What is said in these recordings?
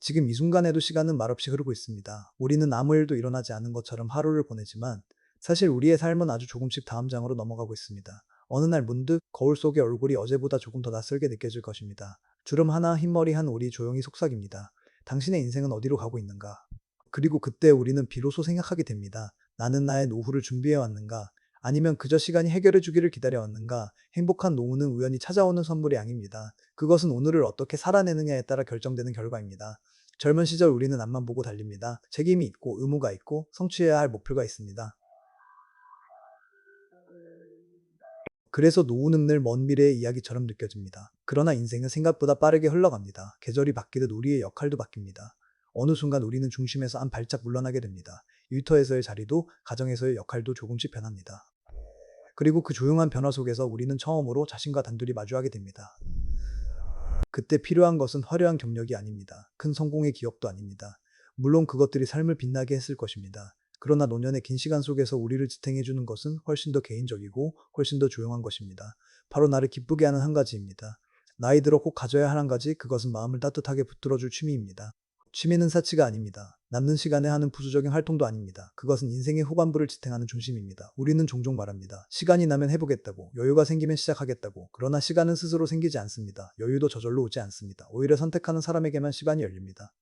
지금 이 순간에도 시간은 말없이 흐르고 있습니다. 우리는 아무 일도 일어나지 않은 것처럼 하루를 보내지만 사실 우리의 삶은 아주 조금씩 다음 장으로 넘어가고 있습니다. 어느 날 문득 거울 속의 얼굴이 어제보다 조금 더 낯설게 느껴질 것입니다. 주름 하나, 흰머리 한 우리 조용히 속삭입니다. 당신의 인생은 어디로 가고 있는가? 그리고 그때 우리는 비로소 생각하게 됩니다. 나는 나의 노후를 준비해 왔는가? 아니면 그저 시간이 해결해 주기를 기다려 왔는가? 행복한 노후는 우연히 찾아오는 선물이 아닙니다. 그것은 오늘을 어떻게 살아내느냐에 따라 결정되는 결과입니다. 젊은 시절 우리는 앞만 보고 달립니다. 책임이 있고 의무가 있고 성취해야 할 목표가 있습니다. 그래서 노후는 늘 먼 미래의 이야기처럼 느껴집니다. 그러나 인생은 생각보다 빠르게 흘러갑니다. 계절이 바뀌듯 우리의 역할도 바뀝니다. 어느 순간 우리는 중심에서 한 발짝 물러나게 됩니다. 일터에서의 자리도 가정에서의 역할도 조금씩 변합니다. 그리고 그 조용한 변화 속에서 우리는 처음으로 자신과 단둘이 마주하게 됩니다. 그때 필요한 것은 화려한 경력이 아닙니다. 큰 성공의 기억도 아닙니다. 물론 그것들이 삶을 빛나게 했을 것입니다. 그러나 노년의 긴 시간 속에서 우리를 지탱해주는 것은 훨씬 더 개인적이고 훨씬 더 조용한 것입니다. 바로 나를 기쁘게 하는 한 가지입니다. 나이 들어 꼭 가져야 할 한 가지, 그것은 마음을 따뜻하게 붙들어줄 취미입니다. 취미는 사치가 아닙니다. 남는 시간에 하는 부수적인 활동도 아닙니다. 그것은 인생의 후반부를 지탱하는 중심입니다. 우리는 종종 말합니다. 시간이 나면 해보겠다고, 여유가 생기면 시작하겠다고. 그러나 시간은 스스로 생기지 않습니다. 여유도 저절로 오지 않습니다. 오히려 선택하는 사람에게만 시간이 열립니다.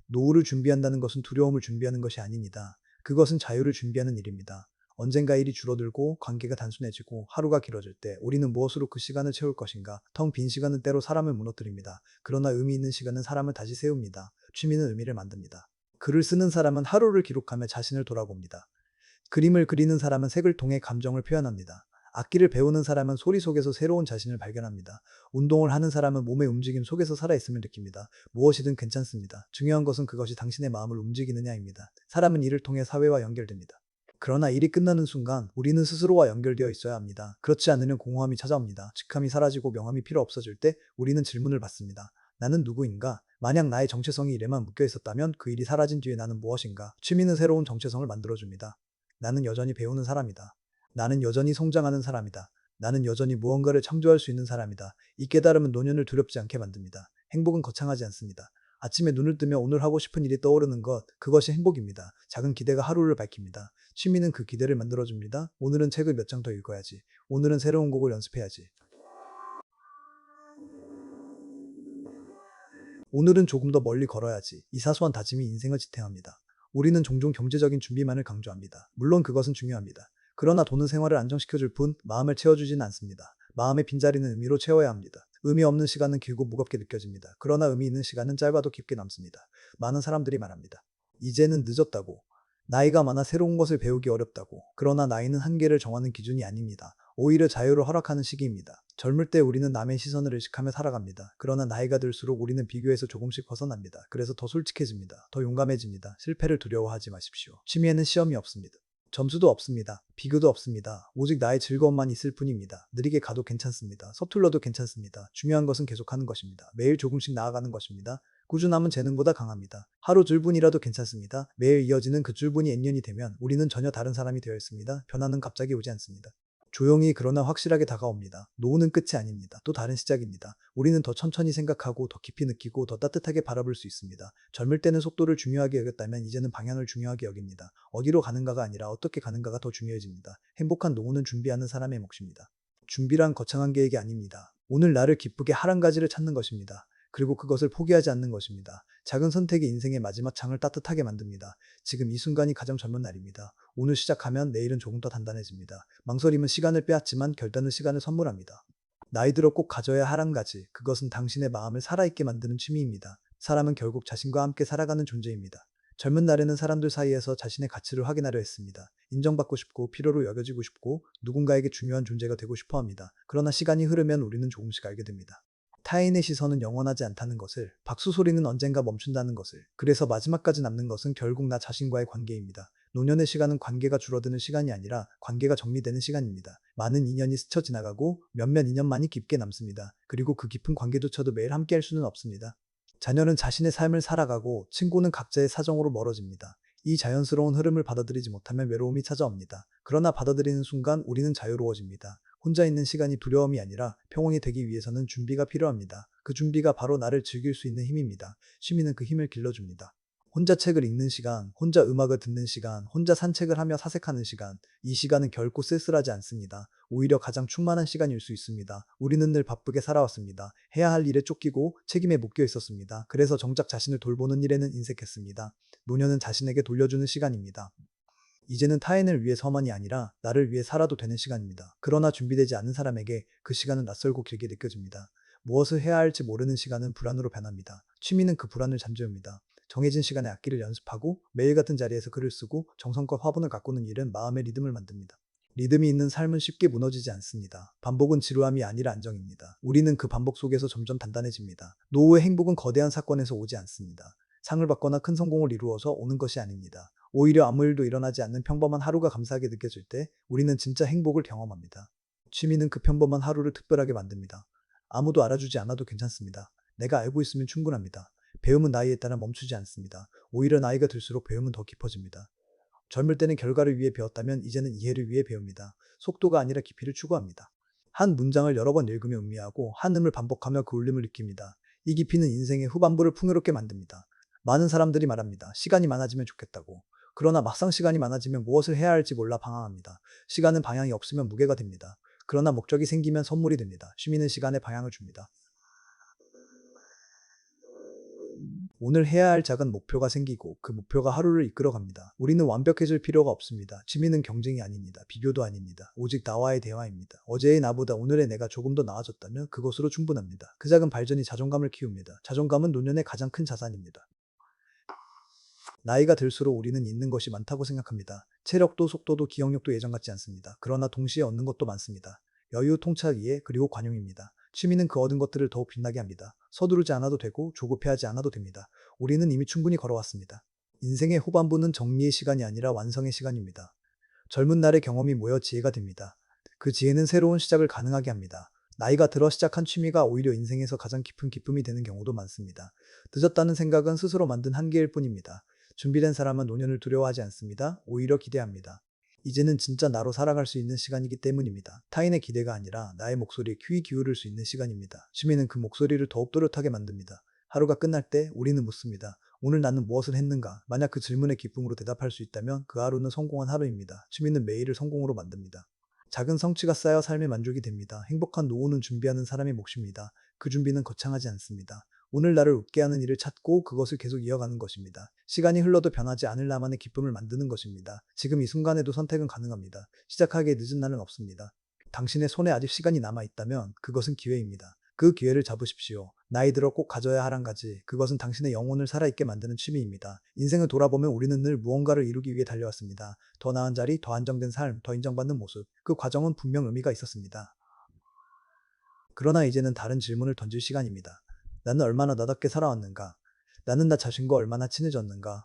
노후를 준비한다는 것은 두려움을 준비하는 것이 아닙니다. 그것은 자유를 준비하는 일입니다. 언젠가 일이 줄어들고 관계가 단순해지고 하루가 길어질 때 우리는 무엇으로 그 시간을 채울 것인가? 텅 빈 시간은 때로 사람을 무너뜨립니다. 그러나 의미 있는 시간은 사람을 다시 세웁니다. 취미는 의미를 만듭니다. 글을 쓰는 사람은 하루를 기록하며 자신을 돌아봅니다. 그림을 그리는 사람은 색을 통해 감정을 표현합니다. 악기를 배우는 사람은 소리 속에서 새로운 자신을 발견합니다. 운동을 하는 사람은 몸의 움직임 속에서 살아있음을 느낍니다. 무엇이든 괜찮습니다. 중요한 것은 그것이 당신의 마음을 움직이느냐입니다. 사람은 일을 통해 사회와 연결됩니다. 그러나 일이 끝나는 순간 우리는 스스로와 연결되어 있어야 합니다. 그렇지 않으면 공허함이 찾아옵니다. 직함이 사라지고 명함이 필요 없어질 때 우리는 질문을 받습니다. 나는 누구인가? 만약 나의 정체성이 일에만 묶여 있었다면 그 일이 사라진 뒤에 나는 무엇인가? 취미는 새로운 정체성을 만들어줍니다. 나는 여전히 배우는 사람이다. 나는 여전히 성장하는 사람이다. 나는 여전히 무언가를 창조할 수 있는 사람이다. 이 깨달음은 노년을 두렵지 않게 만듭니다. 행복은 거창하지 않습니다. 아침에 눈을 뜨며 오늘 하고 싶은 일이 떠오르는 것, 그것이 행복입니다. 작은 기대가 하루를 밝힙니다. 취미는 그 기대를 만들어줍니다. 오늘은 책을 몇 장 더 읽어야지. 오늘은 새로운 곡을 연습해야지. 오늘은 조금 더 멀리 걸어야지. 이 사소한 다짐이 인생을 지탱합니다. 우리는 종종 경제적인 준비만을 강조합니다. 물론 그것은 중요합니다. 그러나 돈은 생활을 안정시켜줄 뿐 마음을 채워주지는 않습니다. 마음의 빈자리는 의미로 채워야 합니다. 의미 없는 시간은 길고 무겁게 느껴집니다. 그러나 의미 있는 시간은 짧아도 깊게 남습니다. 많은 사람들이 말합니다. 이제는 늦었다고. 나이가 많아 새로운 것을 배우기 어렵다고. 그러나 나이는 한계를 정하는 기준이 아닙니다. 오히려 자유를 허락하는 시기입니다. 젊을 때 우리는 남의 시선을 의식하며 살아갑니다. 그러나 나이가 들수록 우리는 비교에서 조금씩 벗어납니다. 그래서 더 솔직해집니다. 더 용감해집니다. 실패를 두려워하지 마십시오. 취미에는 시험이 없습니다. 점수도 없습니다. 비교도 없습니다. 오직 나의 즐거움만 있을 뿐입니다. 느리게 가도 괜찮습니다. 서툴러도 괜찮습니다. 중요한 것은 계속하는 것입니다. 매일 조금씩 나아가는 것입니다. 꾸준함은 재능보다 강합니다. 하루 줄분이라도 괜찮습니다. 매일 이어지는 그 줄분이 N년이 되면 우리는 전혀 다른 사람이 되어 있습니다. 변화는 갑자기 오지 않습니다. 조용히 그러나 확실하게 다가옵니다. 노후는 끝이 아닙니다. 또 다른 시작입니다. 우리는 더 천천히 생각하고 더 깊이 느끼고 더 따뜻하게 바라볼 수 있습니다. 젊을 때는 속도를 중요하게 여겼다면 이제는 방향을 중요하게 여깁니다. 어디로 가는가가 아니라 어떻게 가는가가 더 중요해집니다. 행복한 노후는 준비하는 사람의 몫입니다. 준비란 거창한 계획이 아닙니다. 오늘 나를 기쁘게 할 한 가지를 찾는 것입니다. 그리고 그것을 포기하지 않는 것입니다. 작은 선택이 인생의 마지막 장을 따뜻하게 만듭니다. 지금 이 순간이 가장 젊은 날입니다. 오늘 시작하면 내일은 조금 더 단단해집니다. 망설임은 시간을 빼앗지만 결단은 시간을 선물합니다. 나이 들어 꼭 가져야 할 한 가지, 그것은 당신의 마음을 살아있게 만드는 취미입니다. 사람은 결국 자신과 함께 살아가는 존재입니다. 젊은 날에는 사람들 사이에서 자신의 가치를 확인하려 했습니다. 인정받고 싶고 필요로 여겨지고 싶고 누군가에게 중요한 존재가 되고 싶어 합니다. 그러나 시간이 흐르면 우리는 조금씩 알게 됩니다. 타인의 시선은 영원하지 않다는 것을, 박수 소리는 언젠가 멈춘다는 것을, 그래서 마지막까지 남는 것은 결국 나 자신과의 관계입니다. 노년의 시간은 관계가 줄어드는 시간이 아니라 관계가 정리되는 시간입니다. 많은 인연이 스쳐 지나가고 몇몇 인연만이 깊게 남습니다. 그리고 그 깊은 관계조차도 매일 함께 할 수는 없습니다. 자녀는 자신의 삶을 살아가고 친구는 각자의 사정으로 멀어집니다. 이 자연스러운 흐름을 받아들이지 못하면 외로움이 찾아옵니다. 그러나 받아들이는 순간 우리는 자유로워집니다. 혼자 있는 시간이 두려움이 아니라 평온이 되기 위해서는 준비가 필요합니다. 그 준비가 바로 나를 즐길 수 있는 힘입니다. 취미는 그 힘을 길러줍니다. 혼자 책을 읽는 시간, 혼자 음악을 듣는 시간, 혼자 산책을 하며 사색하는 시간, 이 시간은 결코 쓸쓸하지 않습니다. 오히려 가장 충만한 시간일 수 있습니다. 우리는 늘 바쁘게 살아왔습니다. 해야 할 일에 쫓기고 책임에 묶여 있었습니다. 그래서 정작 자신을 돌보는 일에는 인색했습니다. 노년은 자신에게 돌려주는 시간입니다. 이제는 타인을 위해서만이 아니라 나를 위해 살아도 되는 시간입니다. 그러나 준비되지 않은 사람에게 그 시간은 낯설고 길게 느껴집니다. 무엇을 해야 할지 모르는 시간은 불안으로 변합니다. 취미는 그 불안을 잠재웁니다. 정해진 시간에 악기를 연습하고 매일 같은 자리에서 글을 쓰고 정성껏 화분을 가꾸는 일은 마음의 리듬을 만듭니다. 리듬이 있는 삶은 쉽게 무너지지 않습니다. 반복은 지루함이 아니라 안정입니다. 우리는 그 반복 속에서 점점 단단해집니다. 노후의 행복은 거대한 사건에서 오지 않습니다. 상을 받거나 큰 성공을 이루어서 오는 것이 아닙니다. 오히려 아무 일도 일어나지 않는 평범한 하루가 감사하게 느껴질 때 우리는 진짜 행복을 경험합니다. 취미는 그 평범한 하루를 특별하게 만듭니다. 아무도 알아주지 않아도 괜찮습니다. 내가 알고 있으면 충분합니다. 배움은 나이에 따라 멈추지 않습니다. 오히려 나이가 들수록 배움은 더 깊어집니다. 젊을 때는 결과를 위해 배웠다면 이제는 이해를 위해 배웁니다. 속도가 아니라 깊이를 추구합니다. 한 문장을 여러 번 읽으며 음미하고 한 음을 반복하며 그 울림을 느낍니다. 이 깊이는 인생의 후반부를 풍요롭게 만듭니다. 많은 사람들이 말합니다. 시간이 많아지면 좋겠다고. 그러나 막상 시간이 많아지면 무엇을 해야 할지 몰라 방황합니다. 시간은 방향이 없으면 무게가 됩니다. 그러나 목적이 생기면 선물이 됩니다. 취미는 시간에 방향을 줍니다. 오늘 해야 할 작은 목표가 생기고 그 목표가 하루를 이끌어갑니다. 우리는 완벽해질 필요가 없습니다. 취미는 경쟁이 아닙니다. 비교도 아닙니다. 오직 나와의 대화입니다. 어제의 나보다 오늘의 내가 조금 더 나아졌다면 그것으로 충분합니다. 그 작은 발전이 자존감을 키웁니다. 자존감은 노년의 가장 큰 자산입니다. 나이가 들수록 우리는 잃는 것이 많다고 생각합니다. 체력도 속도도 기억력도 예전 같지 않습니다. 그러나 동시에 얻는 것도 많습니다. 여유, 통찰, 이해, 그리고 관용입니다. 취미는 그 얻은 것들을 더욱 빛나게 합니다. 서두르지 않아도 되고 조급해하지 않아도 됩니다. 우리는 이미 충분히 걸어왔습니다. 인생의 후반부는 정리의 시간이 아니라 완성의 시간입니다. 젊은 날의 경험이 모여 지혜가 됩니다. 그 지혜는 새로운 시작을 가능하게 합니다. 나이가 들어 시작한 취미가 오히려 인생에서 가장 깊은 기쁨이 되는 경우도 많습니다. 늦었다는 생각은 스스로 만든 한계일 뿐입니다. 준비된 사람은 노년을 두려워하지 않습니다. 오히려 기대합니다. 이제는 진짜 나로 살아갈 수 있는 시간이기 때문입니다. 타인의 기대가 아니라 나의 목소리에 귀 기울일 수 있는 시간입니다. 취미는 그 목소리를 더욱 또렷하게 만듭니다. 하루가 끝날 때 우리는 묻습니다. 오늘 나는 무엇을 했는가? 만약 그 질문에 기쁨으로 대답할 수 있다면 그 하루는 성공한 하루입니다. 취미는 매일을 성공으로 만듭니다. 작은 성취가 쌓여 삶의 만족이 됩니다. 행복한 노후는 준비하는 사람의 몫입니다. 그 준비는 거창하지 않습니다. 오늘 나를 웃게 하는 일을 찾고 그것을 계속 이어가는 것입니다. 시간이 흘러도 변하지 않을 나만의 기쁨을 만드는 것입니다. 지금 이 순간에도 선택은 가능합니다. 시작하기에 늦은 날은 없습니다. 당신의 손에 아직 시간이 남아있다면 그것은 기회입니다. 그 기회를 잡으십시오. 나이 들어 꼭 가져야 할 한 가지, 그것은 당신의 영혼을 살아있게 만드는 취미입니다. 인생을 돌아보면 우리는 늘 무언가를 이루기 위해 달려왔습니다. 더 나은 자리, 더 안정된 삶, 더 인정받는 모습. 그 과정은 분명 의미가 있었습니다. 그러나 이제는 다른 질문을 던질 시간입니다. 나는 얼마나 나답게 살아왔는가? 나는 나 자신과 얼마나 친해졌는가?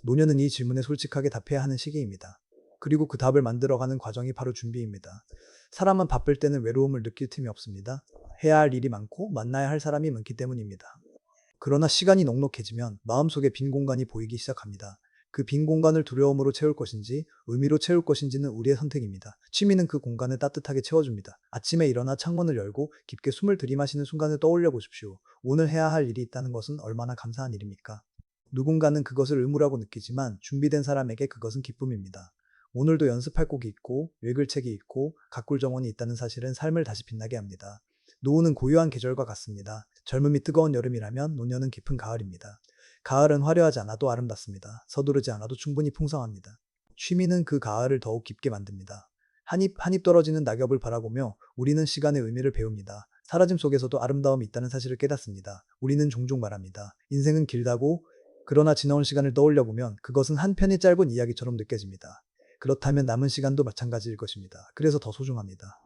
노년은 이 질문에 솔직하게 답해야 하는 시기입니다. 그리고 그 답을 만들어가는 과정이 바로 준비입니다. 사람은 바쁠 때는 외로움을 느낄 틈이 없습니다. 해야 할 일이 많고 만나야 할 사람이 많기 때문입니다. 그러나 시간이 넉넉해지면 마음속에 빈 공간이 보이기 시작합니다. 그 빈 공간을 두려움으로 채울 것인지 의미로 채울 것인지는 우리의 선택입니다. 취미는 그 공간을 따뜻하게 채워줍니다. 아침에 일어나 창문을 열고 깊게 숨을 들이마시는 순간을 떠올려 보십시오. 오늘 해야 할 일이 있다는 것은 얼마나 감사한 일입니까? 누군가는 그것을 의무라고 느끼지만 준비된 사람에게 그것은 기쁨입니다. 오늘도 연습할 곡이 있고 읽을 책이 있고 가꿀 정원이 있다는 사실은 삶을 다시 빛나게 합니다. 노후는 고요한 계절과 같습니다. 젊음이 뜨거운 여름이라면 노년은 깊은 가을입니다. 가을은 화려하지 않아도 아름답습니다. 서두르지 않아도 충분히 풍성합니다. 취미는 그 가을을 더욱 깊게 만듭니다. 한 입 한 입 떨어지는 낙엽을 바라보며 우리는 시간의 의미를 배웁니다. 사라짐 속에서도 아름다움이 있다는 사실을 깨닫습니다. 우리는 종종 말합니다. 인생은 길다고. 그러나 지나온 시간을 떠올려 보면 그것은 한 편의 짧은 이야기처럼 느껴집니다. 그렇다면 남은 시간도 마찬가지일 것입니다. 그래서 더 소중합니다.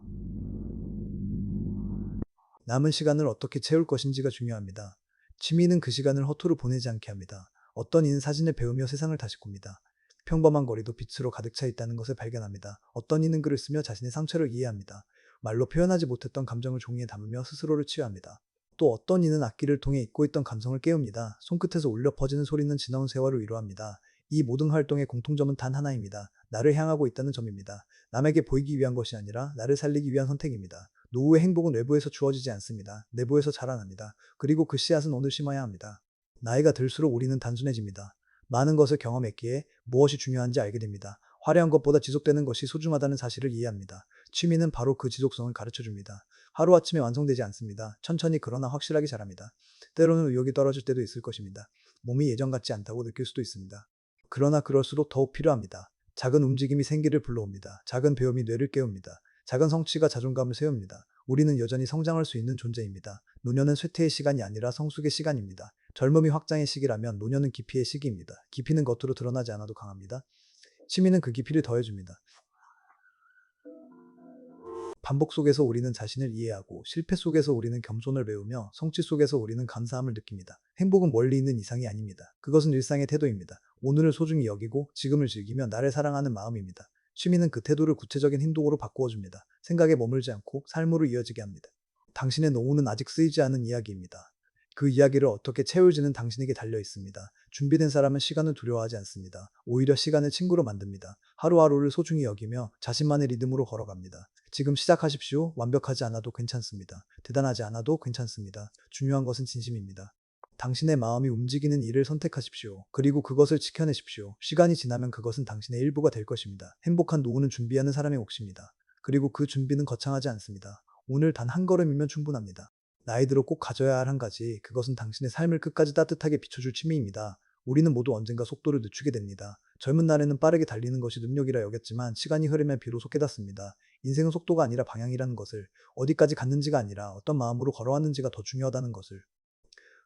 남은 시간을 어떻게 채울 것인지가 중요합니다. 취미는 그 시간을 허투루 보내지 않게 합니다. 어떤 이는 사진을 배우며 세상을 다시 꿉니다. 평범한 거리도 빛으로 가득 차 있다는 것을 발견합니다. 어떤 이는 글을 쓰며 자신의 상처를 이해합니다. 말로 표현하지 못했던 감정을 종이에 담으며 스스로를 치유합니다. 또 어떤 이는 악기를 통해 잊고 있던 감성을 깨웁니다. 손끝에서 울려 퍼지는 소리는 지나온 세월을 위로합니다. 이 모든 활동의 공통점은 단 하나입니다. 나를 향하고 있다는 점입니다. 남에게 보이기 위한 것이 아니라 나를 살리기 위한 선택입니다. 노후의 행복은 외부에서 주어지지 않습니다. 내부에서 자라납니다. 그리고 그 씨앗은 오늘 심어야 합니다. 나이가 들수록 우리는 단순해집니다. 많은 것을 경험했기에 무엇이 중요한지 알게 됩니다. 화려한 것보다 지속되는 것이 소중하다는 사실을 이해합니다. 취미는 바로 그 지속성을 가르쳐 줍니다. 하루아침에 완성되지 않습니다. 천천히 그러나 확실하게 자랍니다. 때로는 의욕이 떨어질 때도 있을 것입니다. 몸이 예전 같지 않다고 느낄 수도 있습니다. 그러나 그럴수록 더욱 필요합니다. 작은 움직임이 생기를 불러옵니다. 작은 배움이 뇌를 깨웁니다. 작은 성취가 자존감을 세웁니다. 우리는 여전히 성장할 수 있는 존재입니다. 노년은 쇠퇴의 시간이 아니라 성숙의 시간입니다. 젊음이 확장의 시기라면 노년은 깊이의 시기입니다. 깊이는 겉으로 드러나지 않아도 강합니다. 취미는 그 깊이를 더해줍니다. 반복 속에서 우리는 자신을 이해하고 실패 속에서 우리는 겸손을 배우며 성취 속에서 우리는 감사함을 느낍니다. 행복은 멀리 있는 이상이 아닙니다. 그것은 일상의 태도입니다. 오늘을 소중히 여기고 지금을 즐기며 나를 사랑하는 마음입니다. 취미는 그 태도를 구체적인 행동으로 바꾸어줍니다. 생각에 머물지 않고 삶으로 이어지게 합니다. 당신의 노후는 아직 쓰이지 않은 이야기입니다. 그 이야기를 어떻게 채울지는 당신에게 달려 있습니다. 준비된 사람은 시간을 두려워하지 않습니다. 오히려 시간을 친구로 만듭니다. 하루하루를 소중히 여기며 자신만의 리듬으로 걸어갑니다. 지금 시작하십시오. 완벽하지 않아도 괜찮습니다. 대단하지 않아도 괜찮습니다. 중요한 것은 진심입니다. 당신의 마음이 움직이는 일을 선택하십시오. 그리고 그것을 지켜내십시오. 시간이 지나면 그것은 당신의 일부가 될 것입니다. 행복한 노후는 준비하는 사람의 몫입니다. 그리고 그 준비는 거창하지 않습니다. 오늘 단 한 걸음이면 충분합니다. 나이 들어 꼭 가져야 할 한 가지, 그것은 당신의 삶을 끝까지 따뜻하게 비춰줄 취미입니다. 우리는 모두 언젠가 속도를 늦추게 됩니다. 젊은 날에는 빠르게 달리는 것이 능력이라 여겼지만 시간이 흐르면 비로소 깨닫습니다. 인생은 속도가 아니라 방향이라는 것을, 어디까지 갔는지가 아니라 어떤 마음으로 걸어왔는지가 더 중요하다는 것을.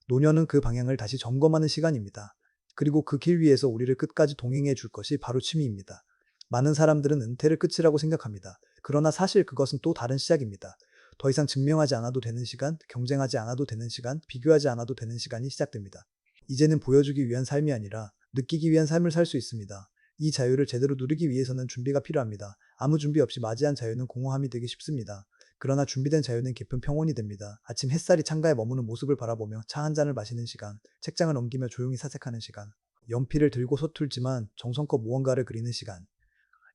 노년은 그 방향을 다시 점검하는 시간입니다. 그리고 그 길 위에서 우리를 끝까지 동행해 줄 것이 바로 취미입니다. 많은 사람들은 은퇴를 끝이라고 생각합니다. 그러나 사실 그것은 또 다른 시작입니다. 더 이상 증명하지 않아도 되는 시간, 경쟁하지 않아도 되는 시간, 비교하지 않아도 되는 시간이 시작됩니다. 이제는 보여주기 위한 삶이 아니라 느끼기 위한 삶을 살 수 있습니다. 이 자유를 제대로 누리기 위해서는 준비가 필요합니다. 아무 준비 없이 맞이한 자유는 공허함이 되기 쉽습니다. 그러나 준비된 자유는 깊은 평온이 됩니다. 아침 햇살이 창가에 머무는 모습을 바라보며 차 한 잔을 마시는 시간, 책장을 넘기며 조용히 사색하는 시간, 연필을 들고 서툴지만 정성껏 무언가를 그리는 시간.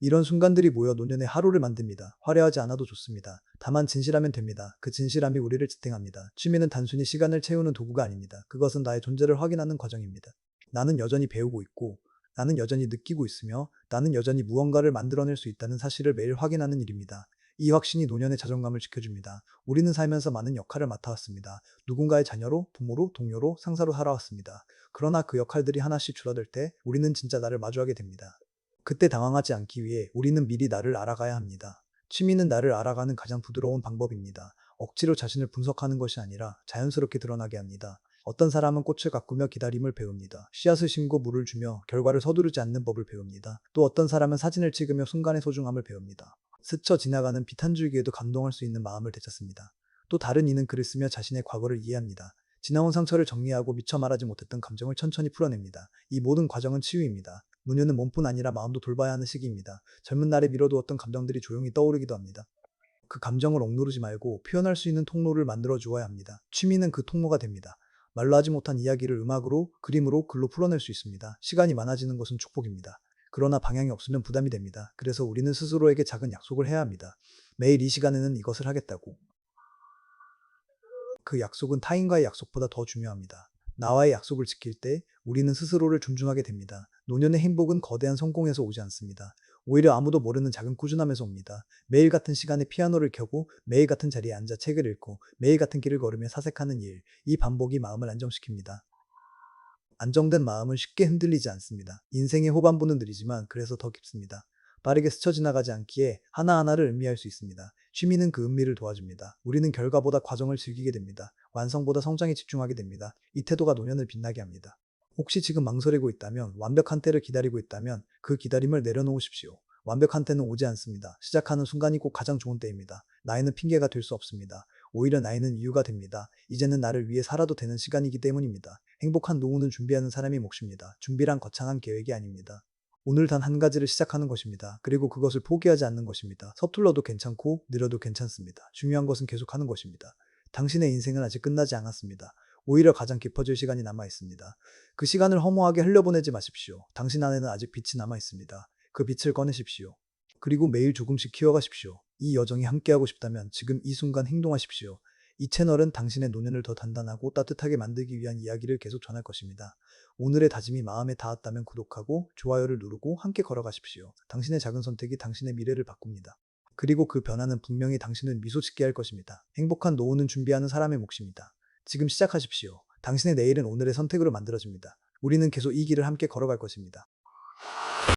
이런 순간들이 모여 노년의 하루를 만듭니다. 화려하지 않아도 좋습니다. 다만 진실하면 됩니다. 그 진실함이 우리를 지탱합니다. 취미는 단순히 시간을 채우는 도구가 아닙니다. 그것은 나의 존재를 확인하는 과정입니다. 나는 여전히 배우고 있고, 나는 여전히 느끼고 있으며, 나는 여전히 무언가를 만들어낼 수 있다는 사실을 매일 확인하는 일입니다. 이 확신이 노년의 자존감을 지켜줍니다. 우리는 살면서 많은 역할을 맡아왔습니다. 누군가의 자녀로, 부모로, 동료로, 상사로 살아왔습니다. 그러나 그 역할들이 하나씩 줄어들 때 우리는 진짜 나를 마주하게 됩니다. 그때 당황하지 않기 위해 우리는 미리 나를 알아가야 합니다. 취미는 나를 알아가는 가장 부드러운 방법입니다. 억지로 자신을 분석하는 것이 아니라 자연스럽게 드러나게 합니다. 어떤 사람은 꽃을 가꾸며 기다림을 배웁니다. 씨앗을 심고 물을 주며 결과를 서두르지 않는 법을 배웁니다. 또 어떤 사람은 사진을 찍으며 순간의 소중함을 배웁니다. 스쳐 지나가는 빛 한 줄기에도 감동할 수 있는 마음을 되찾습니다. 또 다른 이는 글을 쓰며 자신의 과거를 이해합니다. 지나온 상처를 정리하고 미처 말하지 못했던 감정을 천천히 풀어냅니다. 이 모든 과정은 치유입니다. 노년은 몸뿐 아니라 마음도 돌봐야 하는 시기입니다. 젊은 날에 미뤄두었던 감정들이 조용히 떠오르기도 합니다. 그 감정을 억누르지 말고 표현할 수 있는 통로를 만들어 주어야 합니다. 취미는 그 통로가 됩니다. 말로 하지 못한 이야기를 음악으로, 그림으로, 글로 풀어낼 수 있습니다. 시간이 많아지는 것은 축복입니다. 그러나 방향이 없으면 부담이 됩니다. 그래서 우리는 스스로에게 작은 약속을 해야 합니다. 매일 이 시간에는 이것을 하겠다고. 그 약속은 타인과의 약속보다 더 중요합니다. 나와의 약속을 지킬 때 우리는 스스로를 존중하게 됩니다. 노년의 행복은 거대한 성공에서 오지 않습니다. 오히려 아무도 모르는 작은 꾸준함에서 옵니다. 매일 같은 시간에 피아노를 켜고 매일 같은 자리에 앉아 책을 읽고 매일 같은 길을 걸으며 사색하는 일, 이 반복이 마음을 안정시킵니다. 안정된 마음은 쉽게 흔들리지 않습니다. 인생의 호반부는 느리지만 그래서 더 깊습니다. 빠르게 스쳐 지나가지 않기에 하나하나를 음미할 수 있습니다. 취미는 그 음미를 도와줍니다. 우리는 결과보다 과정을 즐기게 됩니다. 완성보다 성장에 집중하게 됩니다. 이 태도가 노년을 빛나게 합니다. 혹시 지금 망설이고 있다면, 완벽한 때를 기다리고 있다면 그 기다림을 내려놓으십시오. 완벽한 때는 오지 않습니다. 시작하는 순간이 꼭 가장 좋은 때입니다. 나이는 핑계가 될 수 없습니다. 오히려 나이는 이유가 됩니다. 이제는 나를 위해 살아도 되는 시간이기 때문입니다. 행복한 노후는 준비하는 사람의 몫입니다. 준비란 거창한 계획이 아닙니다. 오늘 단 한 가지를 시작하는 것입니다. 그리고 그것을 포기하지 않는 것입니다. 서툴러도 괜찮고 느려도 괜찮습니다. 중요한 것은 계속하는 것입니다. 당신의 인생은 아직 끝나지 않았습니다. 오히려 가장 깊어질 시간이 남아 있습니다. 그 시간을 허무하게 흘려보내지 마십시오. 당신 안에는 아직 빛이 남아 있습니다. 그 빛을 꺼내십시오. 그리고 매일 조금씩 키워가십시오. 이 여정이 함께하고 싶다면 지금 이 순간 행동하십시오. 이 채널은 당신의 노년을 더 단단하고 따뜻하게 만들기 위한 이야기를 계속 전할 것입니다. 오늘의 다짐이 마음에 닿았다면 구독하고 좋아요를 누르고 함께 걸어가십시오. 당신의 작은 선택이 당신의 미래를 바꿉니다. 그리고 그 변화는 분명히 당신을 미소 짓게 할 것입니다. 행복한 노후는 준비하는 사람의 몫입니다. 지금 시작하십시오. 당신의 내일은 오늘의 선택으로 만들어집니다. 우리는 계속 이 길을 함께 걸어갈 것입니다.